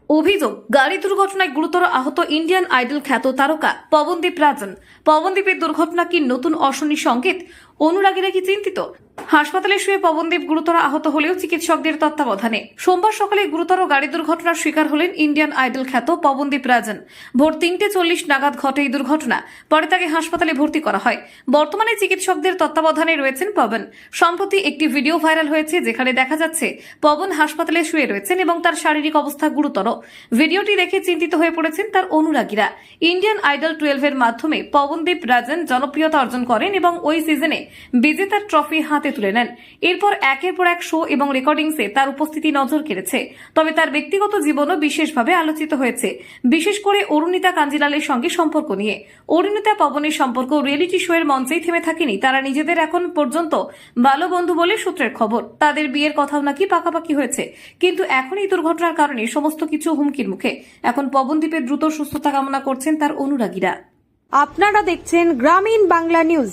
অভিযোগ, গাড়ি দুর্ঘটনায় গুরুতর আহত ইন্ডিয়ান আইডল খ্যাত তারকা পবনদীপ রাজন। পবনদীপের দুর্ঘটনা কি নতুন অশনি সংকেত? অনুরাগীরা কি চিন্তিত? হাসপাতালে শুয়ে পবনদীপ গুরুতর আহত হলেও চিকিৎসকদের তত্ত্বাবধানে। সোমবার সকালে গুরুতর গাড়ি দুর্ঘটনার শিকার হলেন ইন্ডিয়ান আইডল খ্যাত পবনদীপ রাজন। ভোর 3:40 নাগাদ ঘটে এই দুর্ঘটনা। পরে তাকে হাসপাতালে ভর্তি করা হয়। বর্তমানে চিকিৎসকদের তত্ত্বাবধানে রয়েছেন পবন। সম্প্রতি একটি ভিডিও ভাইরাল হয়েছে যেখানে দেখা যাচ্ছে পবন হাসপাতালে শুয়ে রয়েছেন এবং তার শারীরিক অবস্থা গুরুতর। ভিডিওটি দেখে চিন্তিত হয়ে পড়েছেন তার অনুরাগীরা। ইন্ডিয়ান আইডল 12 এর মাধ্যমে পবনদীপ রাজন জনপ্রিয়তা অর্জন করেন এবং ওই সিজনে বিজেতার ট্রফি হাতে তুলে নেন। এরপর একের পর এক শো এবং রেকর্ডিংসে তার উপস্থিতি নজর কেড়েছে। তবে তার ব্যক্তিগত জীবনও বিশেষভাবে আলোচিত হয়েছে, বিশেষ করে অরুণিতা কাঞ্জিলালের সঙ্গে সম্পর্ক নিয়ে। অরুণিতা পবনের সম্পর্ক রিয়েলিটি শো এর মঞ্চেই থেমে থাকেনি। তারা নিজেদের এখন পর্যন্ত ভালো বন্ধু বলে সূত্রের খবর। তাদের বিয়ের কথাও নাকি পাকাপাকি হয়েছে। কিন্তু এখন এই দুর্ঘটনার কারণে সমস্ত কিছু হুমকির মুখে। এখন পবনদীপের দ্রুত সুস্থতা কামনা করছেন তার অনুরাগীরা। আপনারা দেখছেন গ্রামীণ বাংলা নিউজ।